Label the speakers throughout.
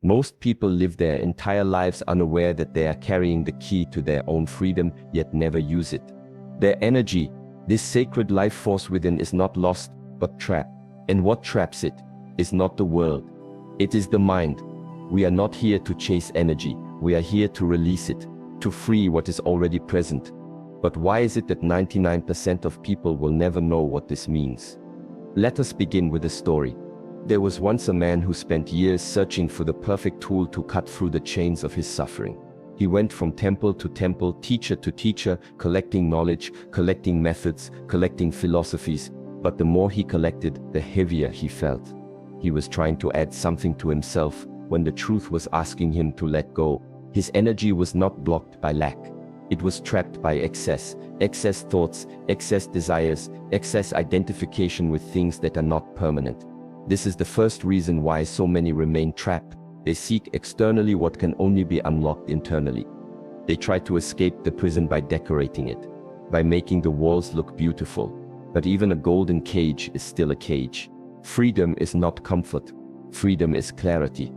Speaker 1: Most people live their entire lives unaware that they are carrying the key to their own freedom, yet never use it. Their energy, this sacred life force within, is not lost, but trapped. And what traps it is not the world. It is the mind. We are not here to chase energy. We are here to release it, to free what is already present. But why is it that 99% of people will never know what this means? Let us begin with a story. There was once a man who spent years searching for the perfect tool to cut through the chains of his suffering. He went from temple to temple, teacher to teacher, collecting knowledge, collecting methods, collecting philosophies. But the more he collected, the heavier he felt. He was trying to add something to himself when the truth was asking him to let go. His energy was not blocked by lack. It was trapped by excess thoughts, excess desires, excess identification with things that are not permanent. This is the first reason why so many remain trapped. They seek externally what can only be unlocked internally. They try to escape the prison by decorating it, by making the walls look beautiful. But even a golden cage is still a cage. Freedom is not comfort. Freedom is clarity.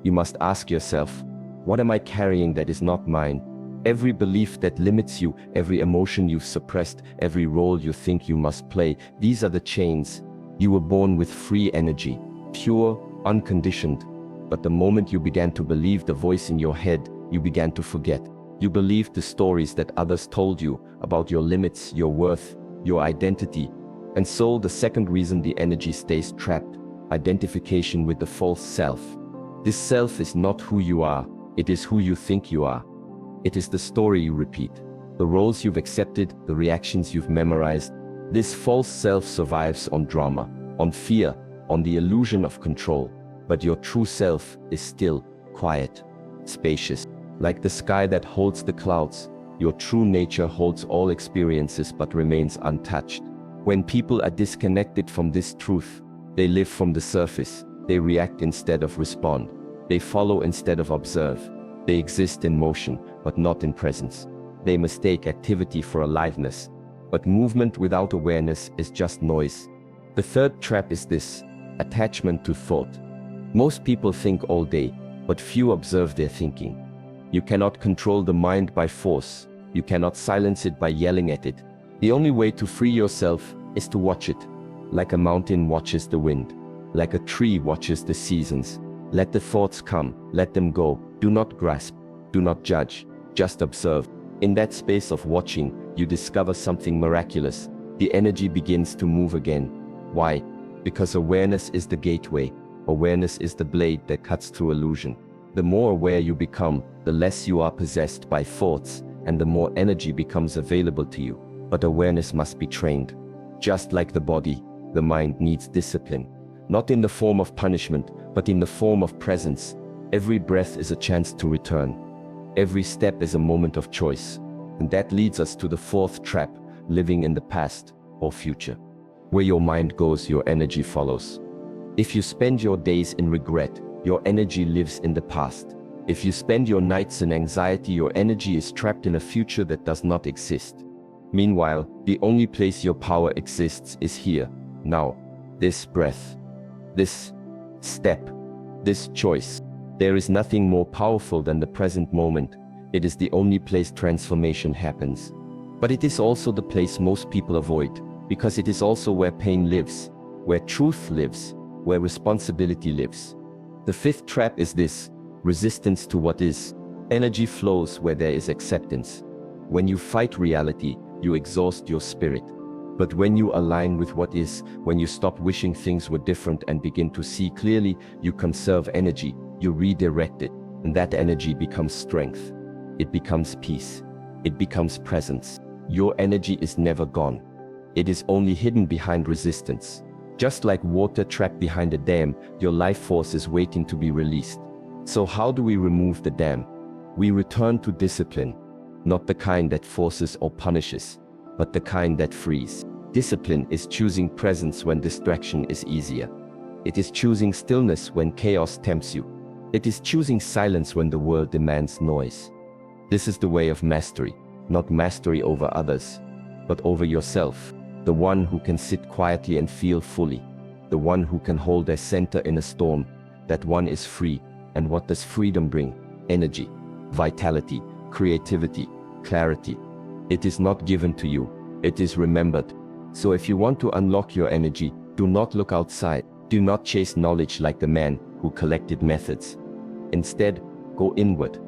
Speaker 1: You must ask yourself, what am I carrying that is not mine? Every belief that limits you, every emotion you've suppressed, every role you think you must play, these are the chains. You were born with free energy, pure, unconditioned. But the moment you began to believe the voice in your head, you began to forget. You believed the stories that others told you about your limits, your worth, your identity. And so the second reason the energy stays trapped, identification with the false self. This self is not who you are, it is who you think you are. It is the story you repeat, the roles you've accepted, the reactions you've memorized. This false self survives on drama, on fear, on the illusion of control. But your true self is still, quiet, spacious. Like the sky that holds the clouds, your true nature holds all experiences but remains untouched. When people are disconnected from this truth, they live from the surface. They react instead of respond. They follow instead of observe. They exist in motion, but not in presence. They mistake activity for aliveness. But movement without awareness is just noise. The third trap is this: attachment to thought. Most people think all day, but few observe their thinking. You cannot control the mind by force. You cannot silence it by yelling at it. The only way to free yourself is to watch it. Like a mountain watches the wind. Like a tree watches the seasons. Let the thoughts come, let them go. Do not grasp, do not judge, just observe. In that space of watching, you discover something miraculous. The energy begins to move again. Why? Because awareness is the gateway. Awareness is the blade that cuts through illusion. The more aware you become, the less you are possessed by thoughts, and the more energy becomes available to you. But awareness must be trained. Just like the body, the mind needs discipline. Not in the form of punishment, but in the form of presence. Every breath is a chance to return. Every step is a moment of choice. And that leads us to the fourth trap, living in the past or future. Where your mind goes, your energy follows. If you spend your days in regret, your energy lives in the past. If you spend your nights in anxiety, your energy is trapped in a future that does not exist. Meanwhile, the only place your power exists is here, now. This breath, this step, this choice. There is nothing more powerful than the present moment. It is the only place transformation happens. But it is also the place most people avoid, because it is also where pain lives, where truth lives, where responsibility lives. The fifth trap is this: resistance to what is. Energy flows where there is acceptance. When you fight reality, you exhaust your spirit. But when you align with what is, when you stop wishing things were different and begin to see clearly, you conserve energy, you redirect it, and that energy becomes strength. It becomes peace. It becomes presence. Your energy is never gone. It is only hidden behind resistance. Just like water trapped behind a dam, your life force is waiting to be released. So how do we remove the dam? We return to discipline. Not the kind that forces or punishes, but the kind that frees. Discipline is choosing presence when distraction is easier. It is choosing stillness when chaos tempts you. It is choosing silence when the world demands noise. This is the way of mastery, not mastery over others, but over yourself. The one who can sit quietly and feel fully. The one who can hold their center in a storm. That one is free, And what does freedom bring? Energy, vitality, creativity, clarity. It is not given to you, it is remembered. So if you want to unlock your energy, do not look outside. Do not chase knowledge like the man who collected methods. Instead, go inward.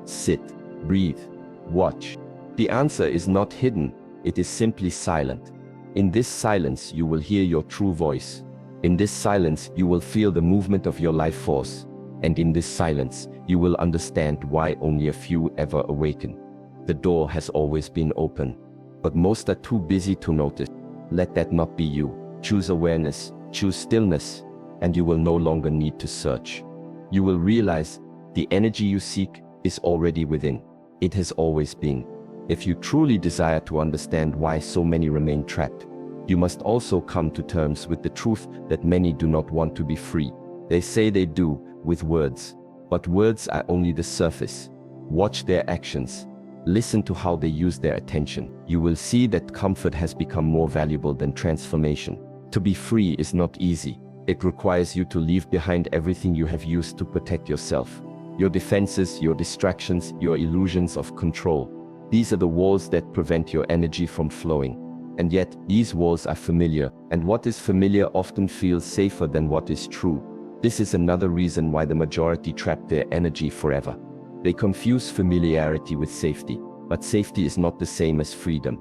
Speaker 1: Sit, breathe, watch. The answer is not hidden, it is simply silent. In this silence, you will hear your true voice. In this silence, you will feel the movement of your life force. And in this silence, you will understand why only a few ever awaken. The door has always been open, but most are too busy to notice. Let that not be you. Choose awareness, choose stillness, and you will no longer need to search. You will realize the energy you seek is already within. It has always been. If you truly desire to understand why so many remain trapped, you must also come to terms with the truth that many do not want to be free. They say they do, with words, but words are only the surface. Watch their actions. Listen to how they use their attention. You will see that comfort has become more valuable than transformation. To be free is not easy. It requires you to leave behind everything you have used to protect yourself. Your defenses, your distractions, your illusions of control. These are the walls that prevent your energy from flowing. And yet, these walls are familiar, and what is familiar often feels safer than what is true. This is another reason why the majority trap their energy forever. They confuse familiarity with safety, but safety is not the same as freedom.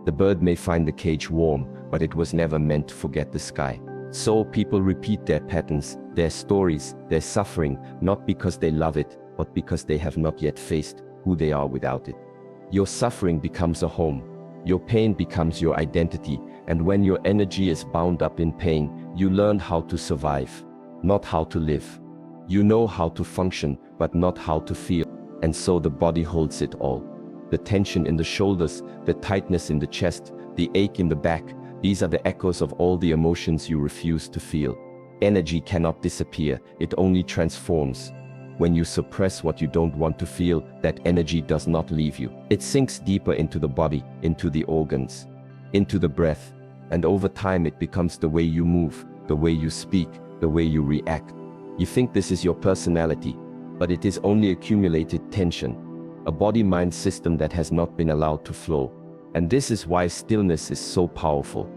Speaker 1: The bird may find the cage warm, but it was never meant to forget the sky. So people repeat their patterns, their stories, their suffering, not because they love it, but because they have not yet faced who they are without it. Your suffering becomes a home. Your pain becomes your identity, and when your energy is bound up in pain, you learn how to survive, not how to live. You know how to function, but not how to feel. And so the body holds it all. The tension in the shoulders, the tightness in the chest, the ache in the back, these are the echoes of all the emotions you refuse to feel. Energy cannot disappear, it only transforms. When you suppress what you don't want to feel, that energy does not leave you. It sinks deeper into the body, into the organs, into the breath, and over time it becomes the way you move, the way you speak, the way you react. You think this is your personality, but it is only accumulated tension, a body-mind system that has not been allowed to flow. And this is why stillness is so powerful.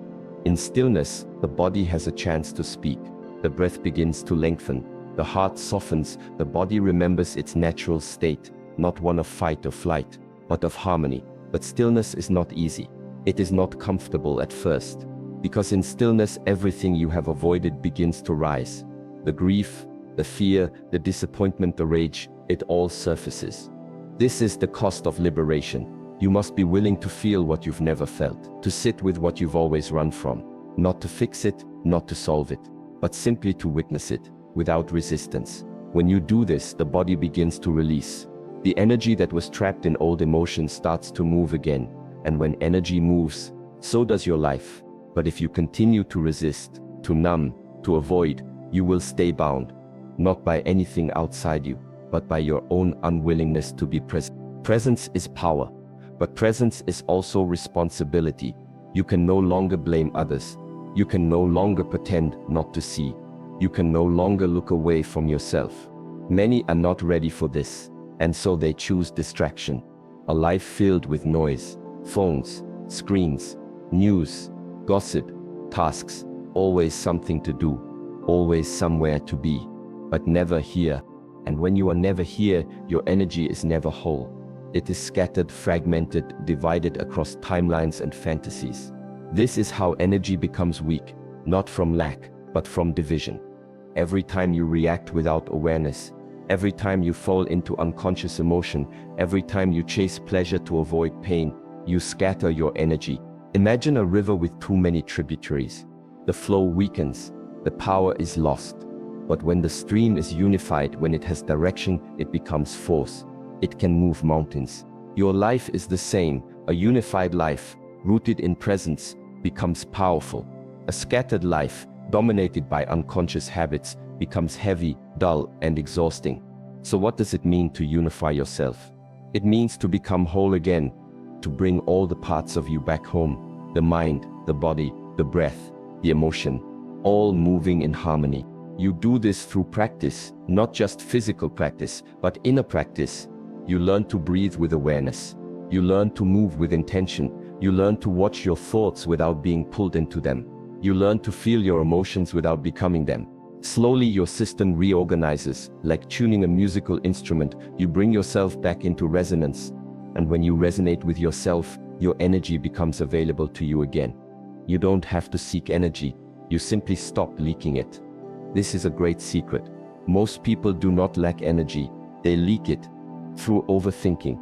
Speaker 1: In stillness, the body has a chance to speak. The breath begins to lengthen. The heart softens. The body remembers its natural state, not one of fight or flight, but of harmony. But stillness is not easy. It is not comfortable at first, because in stillness, everything you have avoided begins to rise. The grief, the fear, the disappointment, the rage, it all surfaces. This is the cost of liberation. You must be willing to feel what you've never felt, to sit with what you've always run from, not to fix it, not to solve it, but simply to witness it, without resistance. When you do this, the body begins to release. The energy that was trapped in old emotions starts to move again, and when energy moves, so does your life. But if you continue to resist, to numb, to avoid, you will stay bound, not by anything outside you, but by your own unwillingness to be present. Presence is power. But presence is also responsibility. You can no longer blame others. You can no longer pretend not to see. You can no longer look away from yourself. Many are not ready for this, and so they choose distraction. A life filled with noise, phones, screens, news, gossip, tasks, always something to do, always somewhere to be, but never here. And when you are never here, your energy is never whole. It is scattered, fragmented, divided across timelines and fantasies. This is how energy becomes weak, not from lack, but from division. Every time you react without awareness, every time you fall into unconscious emotion, every time you chase pleasure to avoid pain, you scatter your energy. Imagine a river with too many tributaries. The flow weakens, the power is lost. But when the stream is unified, when it has direction, it becomes force. It can move mountains. Your life is the same. A unified life, rooted in presence, becomes powerful. A scattered life, dominated by unconscious habits, becomes heavy, dull, and exhausting. So what does it mean to unify yourself? It means to become whole again, to bring all the parts of you back home. The mind, the body, the breath, the emotion, all moving in harmony. You do this through practice, not just physical practice, but inner practice. You learn to breathe with awareness. You learn to move with intention. You learn to watch your thoughts without being pulled into them. You learn to feel your emotions without becoming them. Slowly your system reorganizes, like tuning a musical instrument. You bring yourself back into resonance. And when you resonate with yourself, your energy becomes available to you again. You don't have to seek energy. You simply stop leaking it. This is a great secret. Most people do not lack energy. They leak it through overthinking,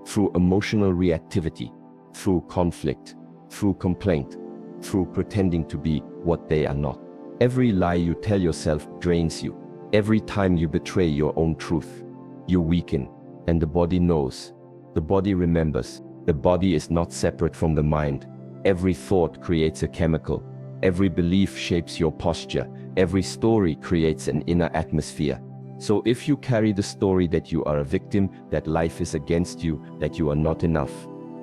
Speaker 1: through emotional reactivity, through conflict, through complaint, through pretending to be what they are not. Every lie you tell yourself drains you. Every time you betray your own truth, you weaken. And the body knows. The body remembers. The body is not separate from the mind. Every thought creates a chemical. Every belief shapes your posture. Every story creates an inner atmosphere. So if you carry the story that you are a victim, that life is against you, that you are not enough,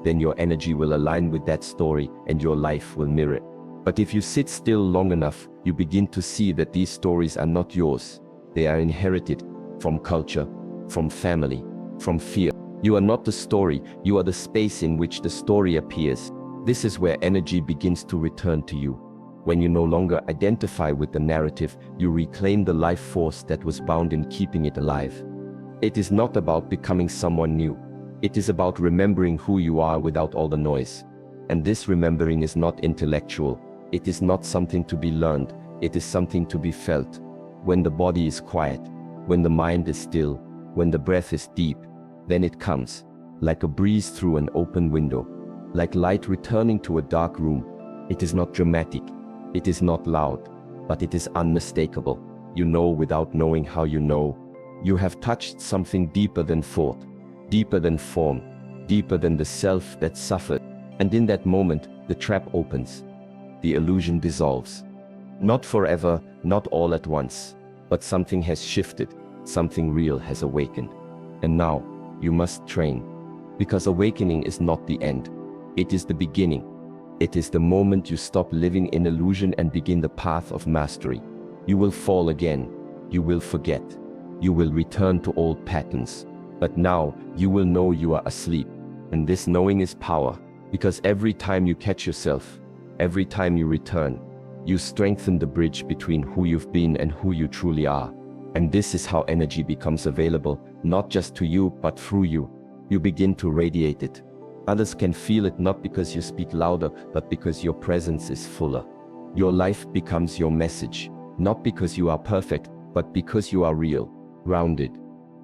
Speaker 1: then your energy will align with that story and your life will mirror it. But if you sit still long enough, you begin to see that these stories are not yours. They are inherited from culture, from family, from fear. You are not the story, you are the space in which the story appears. This is where energy begins to return to you. When you no longer identify with the narrative, you reclaim the life force that was bound in keeping it alive. It is not about becoming someone new. It is about remembering who you are without all the noise. And this remembering is not intellectual. It is not something to be learned. It is something to be felt. When the body is quiet, when the mind is still, when the breath is deep, then it comes, like a breeze through an open window, like light returning to a dark room. It is not dramatic. It is not loud, but it is unmistakable. You know without knowing how you know. You have touched something deeper than thought, deeper than form, deeper than the self that suffered. And in that moment, the trap opens. The illusion dissolves. Not forever, not all at once, but something has shifted, something real has awakened. And now, you must train. Because awakening is not the end. It is the beginning. It is the moment you stop living in illusion and begin the path of mastery. You will fall again. You will forget. You will return to old patterns. But now, you will know you are asleep. And this knowing is power. Because every time you catch yourself, every time you return, you strengthen the bridge between who you've been and who you truly are. And this is how energy becomes available, not just to you, but through you. You begin to radiate it. Others can feel it not because you speak louder, but because your presence is fuller. Your life becomes your message, not because you are perfect, but because you are real, grounded,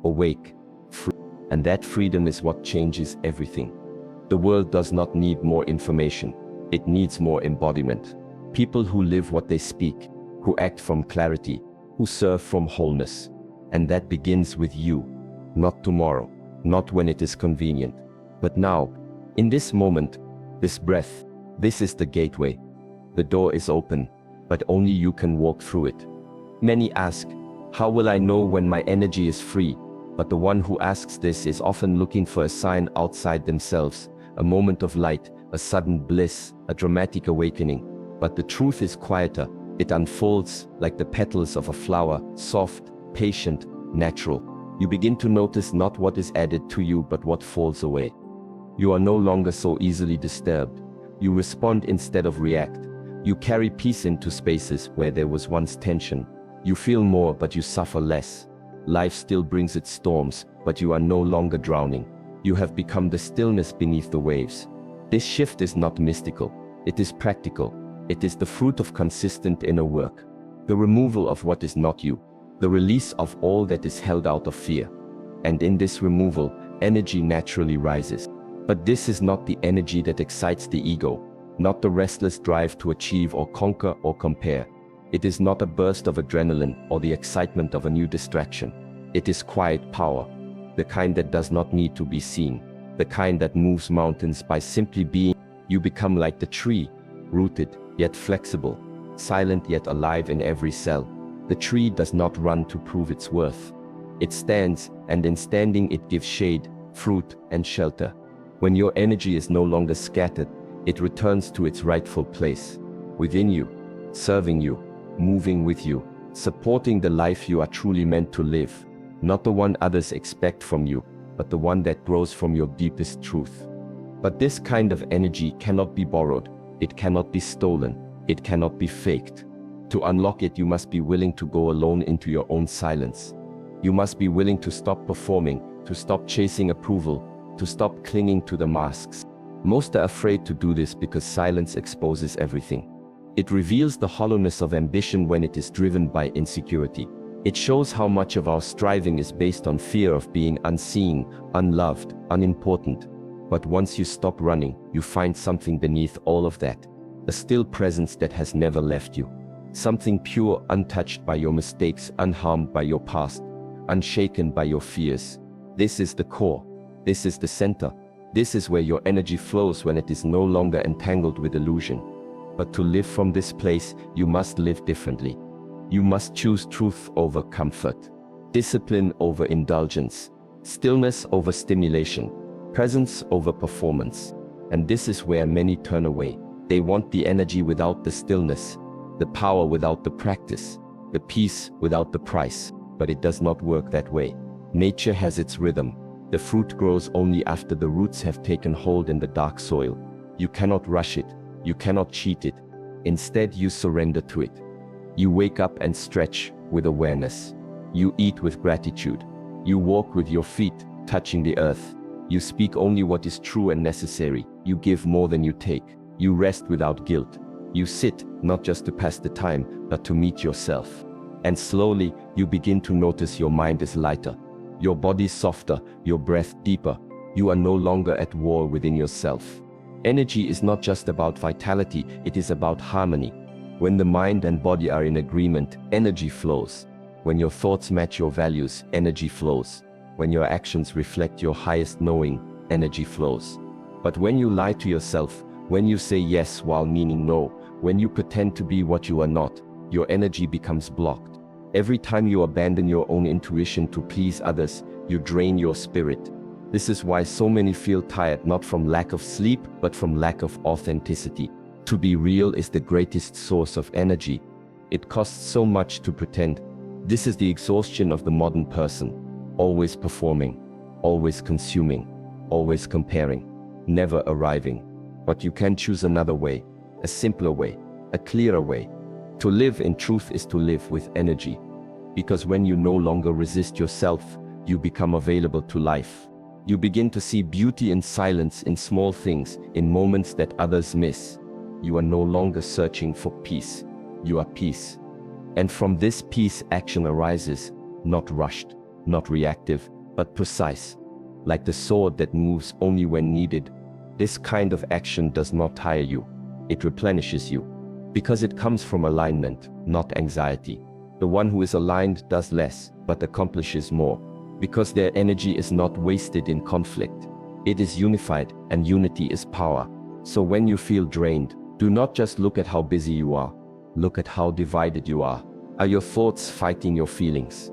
Speaker 1: awake, free. And that freedom is what changes everything. The world does not need more information. It needs more embodiment. People who live what they speak, who act from clarity, who serve from wholeness. And that begins with you. Not tomorrow, not when it is convenient, but now. In this moment, this breath, this is the gateway. The door is open, but only you can walk through it. Many ask, how will I know when my energy is free? But the one who asks this is often looking for a sign outside themselves, a moment of light, a sudden bliss, a dramatic awakening. But the truth is quieter. It unfolds like the petals of a flower, soft, patient, natural. You begin to notice not what is added to you, but what falls away. You are no longer so easily disturbed. You respond instead of react. You carry peace into spaces where there was once tension. You feel more, but you suffer less. Life still brings its storms, but you are no longer drowning. You have become the stillness beneath the waves. This shift is not mystical. It is practical. It is the fruit of consistent inner work. The removal of what is not you. The release of all that is held out of fear. And in this removal, energy naturally rises. But this is not the energy that excites the ego, not the restless drive to achieve or conquer or compare. It is not a burst of adrenaline or the excitement of a new distraction. It is quiet power, the kind that does not need to be seen, the kind that moves mountains by simply being. You become like the tree, rooted yet flexible, silent yet alive in every cell. The tree does not run to prove its worth. It stands, and in standing it gives shade, fruit, and shelter. When your energy is no longer scattered, it returns to its rightful place, within you, serving you, moving with you. supporting the life you are truly meant to live, not the one others expect from you, but the one that grows from your deepest truth. But this kind of energy cannot be borrowed, it cannot be stolen, it cannot be faked. To unlock it, you must be willing to go alone into your own silence. You must be willing to stop performing, to stop chasing approval, to stop clinging to the masks. Most are afraid to do this because silence exposes everything. It reveals the hollowness of ambition when it is driven by insecurity. It shows how much of our striving is based on fear of being unseen, unloved, unimportant. But once you stop running, you find something beneath all of that. A still presence that has never left you. Something pure, untouched by your mistakes, unharmed by your past, unshaken by your fears. This is the core. This is the center. This is where your energy flows when it is no longer entangled with illusion. But to live from this place, you must live differently. You must choose truth over comfort, discipline over indulgence, stillness over stimulation, presence over performance. And this is where many turn away. They want the energy without the stillness, the power without the practice, the peace without the price. But it does not work that way. Nature has its rhythm. The fruit grows only after the roots have taken hold in the dark soil. You cannot rush it. You cannot cheat it. Instead, you surrender to it. You wake up and stretch with awareness. You eat with gratitude. You walk with your feet touching the earth. You speak only what is true and necessary. You give more than you take. You rest without guilt. You sit, not just to pass the time, but to meet yourself. And slowly, you begin to notice your mind is lighter, your body softer, your breath deeper. You are no longer at war within yourself. Energy is not just about vitality, it is about harmony. When the mind and body are in agreement, energy flows. When your thoughts match your values, energy flows. When your actions reflect your highest knowing, energy flows. But when you lie to yourself, when you say yes while meaning no, when you pretend to be what you are not, your energy becomes blocked. Every time you abandon your own intuition to please others, you drain your spirit. This is why so many feel tired, not from lack of sleep, but from lack of authenticity. To be real is the greatest source of energy. It costs so much to pretend. This is the exhaustion of the modern person. Always performing, always consuming, always comparing, never arriving. But you can choose another way, a simpler way, a clearer way. To live in truth is to live with energy. Because when you no longer resist yourself, you become available to life. You begin to see beauty in silence, in small things, in moments that others miss. You are no longer searching for peace. You are peace. And from this peace, action arises, not rushed, not reactive, but precise. Like the sword that moves only when needed. This kind of action does not tire you. It replenishes you. Because it comes from alignment, not anxiety. The one who is aligned does less, but accomplishes more. Because their energy is not wasted in conflict. It is unified, and unity is power. So when you feel drained, do not just look at how busy you are. Look at how divided you are. Are your thoughts fighting your feelings?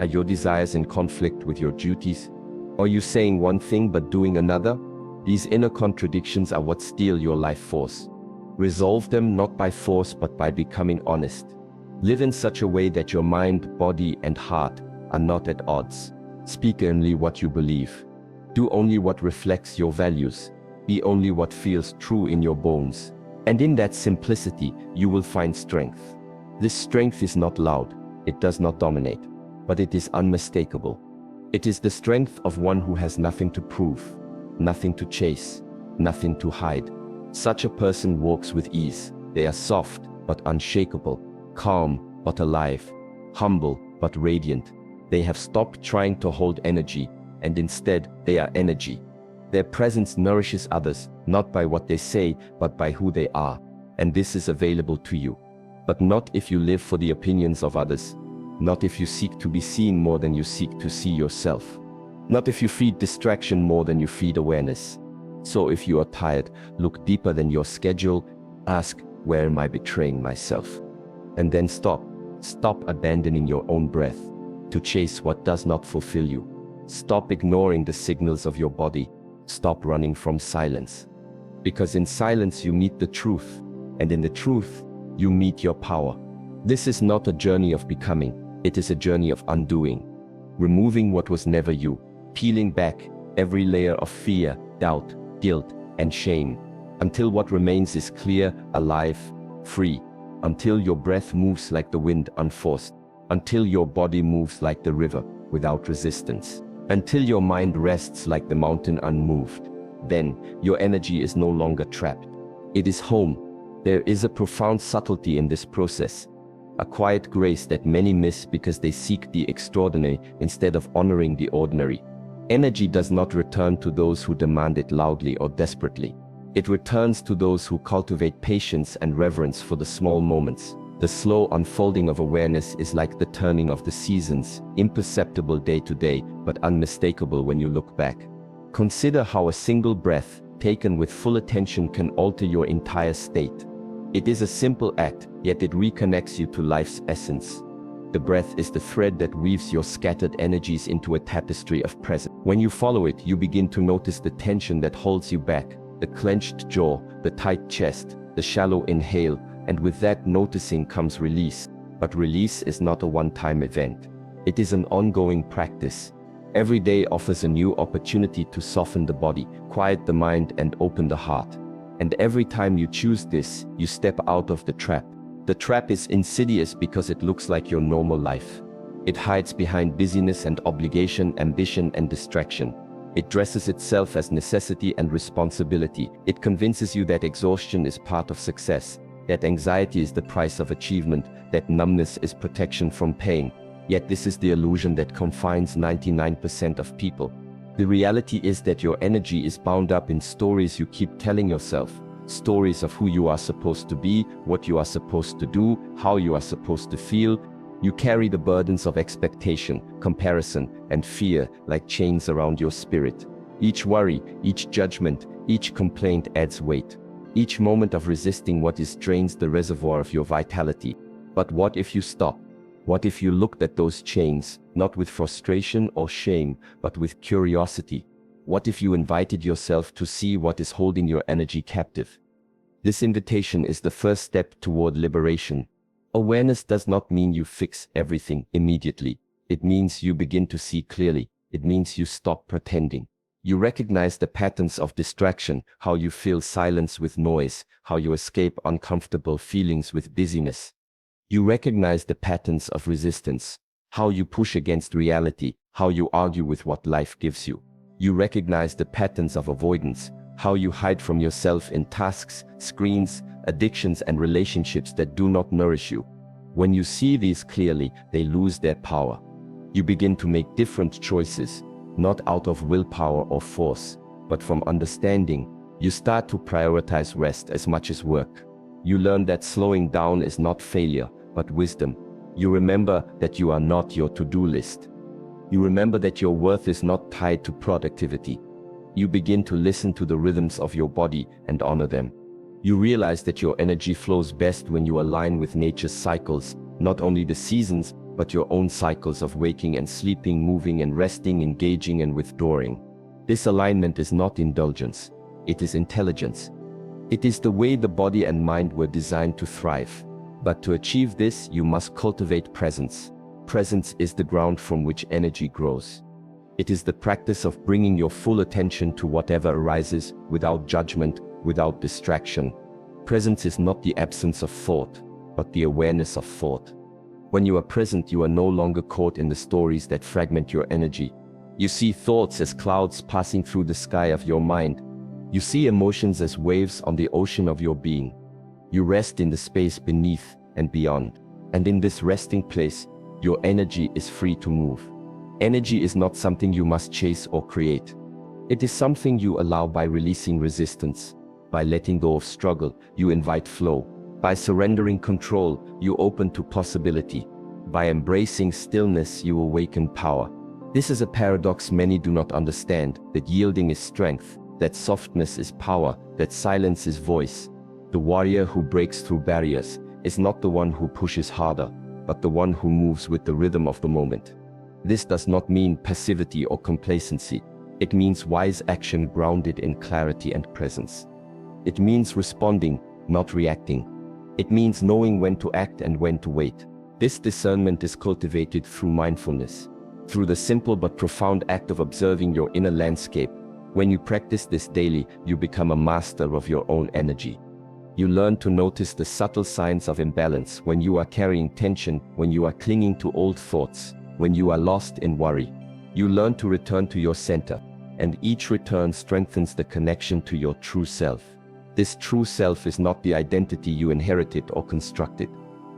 Speaker 1: Are your desires in conflict with your duties? Are you saying one thing but doing another? These inner contradictions are what steal your life force. Resolve them not by force but by becoming honest. Live in such a way that your mind, body, and heart are not at odds. Speak only what you believe. Do only what reflects your values. Be only what feels true in your bones. And in that simplicity, you will find strength. This strength is not loud, it does not dominate, but it is unmistakable. It is the strength of one who has nothing to prove, nothing to chase, nothing to hide. Such a person walks with ease. They are soft but unshakable, calm but alive, humble but radiant. They have stopped trying to hold energy, and instead they are energy. Their presence nourishes others, not by what they say, but by who they are. And this is available to you. But not if you live for the opinions of others. Not if you seek to be seen more than you seek to see yourself. Not if you feed distraction more than you feed awareness. So if you are tired, look deeper than your schedule. Ask, where am I betraying myself? And then stop. Stop abandoning your own breath to chase what does not fulfill you. Stop ignoring the signals of your body. Stop running from silence. Because in silence you meet the truth, and in the truth you meet your power. This is not a journey of becoming, it is a journey of undoing. Removing what was never you, peeling back every layer of fear, doubt, guilt, and shame, until what remains is clear, alive, free, until your breath moves like the wind unforced, until your body moves like the river without resistance, until your mind rests like the mountain unmoved. Then your energy is no longer trapped. It is home. There is a profound subtlety in this process, a quiet grace that many miss because they seek the extraordinary instead of honoring the ordinary. Energy does not return to those who demand it loudly or desperately. It returns to those who cultivate patience and reverence for the small moments. The slow unfolding of awareness is like the turning of the seasons, imperceptible day to day, but unmistakable when you look back. Consider how a single breath, taken with full attention, can alter your entire state. It is a simple act, yet it reconnects you to life's essence. The breath is the thread that weaves your scattered energies into a tapestry of presence. When you follow it, you begin to notice the tension that holds you back, the clenched jaw, the tight chest, the shallow inhale, and with that noticing comes release. But release is not a one-time event. It is an ongoing practice. Every day offers a new opportunity to soften the body, quiet the mind, and open the heart. And every time you choose this, you step out of the trap. The trap is insidious because it looks like your normal life. It hides behind busyness and obligation, ambition and distraction. It dresses itself as necessity and responsibility. It convinces you that exhaustion is part of success, that anxiety is the price of achievement, that numbness is protection from pain. Yet this is the illusion that confines 99% of people. The reality is that your energy is bound up in stories you keep telling yourself. Stories of who you are supposed to be, what you are supposed to do, how you are supposed to feel. You carry the burdens of expectation, comparison, and fear like chains around your spirit. Each worry, each judgment, each complaint adds weight. Each moment of resisting what is drains the reservoir of your vitality. But what if you stop? What if you looked at those chains, not with frustration or shame, but with curiosity? What if you invited yourself to see what is holding your energy captive? This invitation is the first step toward liberation. Awareness does not mean you fix everything immediately. It means you begin to see clearly. It means you stop pretending. You recognize the patterns of distraction, how you fill silence with noise, how you escape uncomfortable feelings with busyness. You recognize the patterns of resistance, how you push against reality, how you argue with what life gives you. You recognize the patterns of avoidance, how you hide from yourself in tasks, screens, addictions, and relationships that do not nourish you. When you see these clearly, they lose their power. You begin to make different choices, not out of willpower or force, but from understanding. You start to prioritize rest as much as work. You learn that slowing down is not failure, but wisdom. You remember that you are not your to-do list. You remember that your worth is not tied to productivity. You begin to listen to the rhythms of your body and honor them. You realize that your energy flows best when you align with nature's cycles, not only the seasons, but your own cycles of waking and sleeping, moving and resting, engaging and withdrawing. This alignment is not indulgence. It is intelligence. It is the way the body and mind were designed to thrive. But to achieve this, you must cultivate presence. Presence is the ground from which energy grows. It is the practice of bringing your full attention to whatever arises, without judgment, without distraction. Presence is not the absence of thought, but the awareness of thought. When you are present, you are no longer caught in the stories that fragment your energy. You see thoughts as clouds passing through the sky of your mind. You see emotions as waves on the ocean of your being. You rest in the space beneath and beyond. And in this resting place, your energy is free to move. Energy is not something you must chase or create. It is something you allow by releasing resistance. By letting go of struggle, you invite flow. By surrendering control, you open to possibility. By embracing stillness, you awaken power. This is a paradox many do not understand, that yielding is strength, that softness is power, that silence is voice. The warrior who breaks through barriers is not the one who pushes harder, but the one who moves with the rhythm of the moment. This does not mean passivity or complacency. It means wise action grounded in clarity and presence. It means responding, not reacting. It means knowing when to act and when to wait. This discernment is cultivated through mindfulness, through the simple but profound act of observing your inner landscape. When you practice this daily, you become a master of your own energy. You learn to notice the subtle signs of imbalance, when you are carrying tension, when you are clinging to old thoughts, when you are lost in worry. You learn to return to your center, and each return strengthens the connection to your true self. This true self is not the identity you inherited or constructed.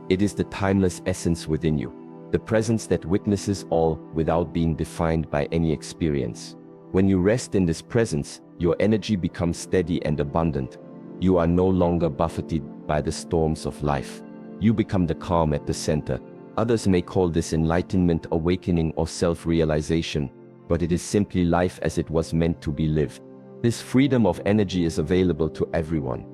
Speaker 1: It is the timeless essence within you, the presence that witnesses all without being defined by any experience. When you rest in this presence, your energy becomes steady and abundant. You are no longer buffeted by the storms of life. You become the calm at the center. Others may call this enlightenment, awakening, or self-realization, but it is simply life as it was meant to be lived. This freedom of energy is available to everyone.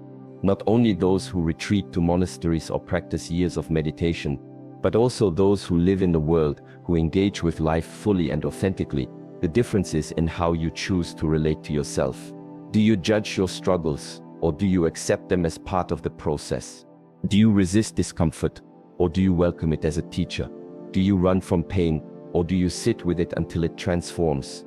Speaker 1: Not only those who retreat to monasteries or practice years of meditation, but also those who live in the world, who engage with life fully and authentically. The difference is in how you choose to relate to yourself. Do you judge your struggles, or do you accept them as part of the process? Do you resist discomfort, or do you welcome it as a teacher? Do you run from pain, or do you sit with it until it transforms?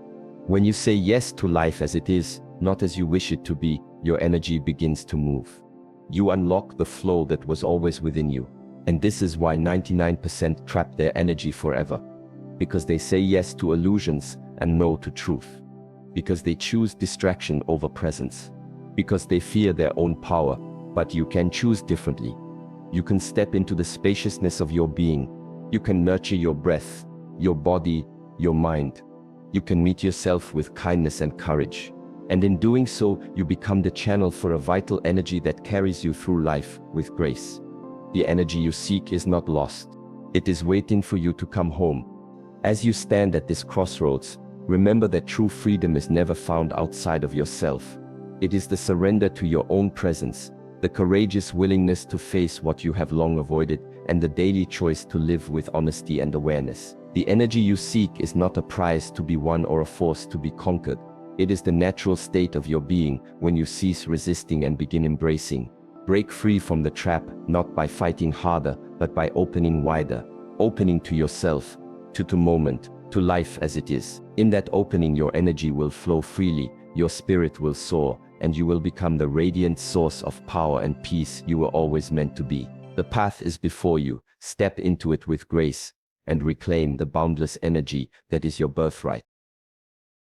Speaker 1: When you say yes to life as it is, not as you wish it to be, your energy begins to move. You unlock the flow that was always within you. And this is why 99% trap their energy forever. Because they say yes to illusions and no to truth. Because they choose distraction over presence. Because they fear their own power. But you can choose differently. You can step into the spaciousness of your being. You can nurture your breath, your body, your mind. You can meet yourself with kindness and courage. And in doing so, you become the channel for a vital energy that carries you through life with grace. The energy you seek is not lost. It is waiting for you to come home. As you stand at this crossroads, remember that true freedom is never found outside of yourself. It is the surrender to your own presence, the courageous willingness to face what you have long avoided, and the daily choice to live with honesty and awareness. The energy you seek is not a prize to be won or a force to be conquered. It is the natural state of your being when you cease resisting and begin embracing. Break free from the trap, not by fighting harder, but by opening wider. Opening to yourself, to the moment, to life as it is. In that opening, your energy will flow freely, your spirit will soar, and you will become the radiant source of power and peace you were always meant to be. The path is before you. Step into it with grace and reclaim the boundless energy that is your birthright.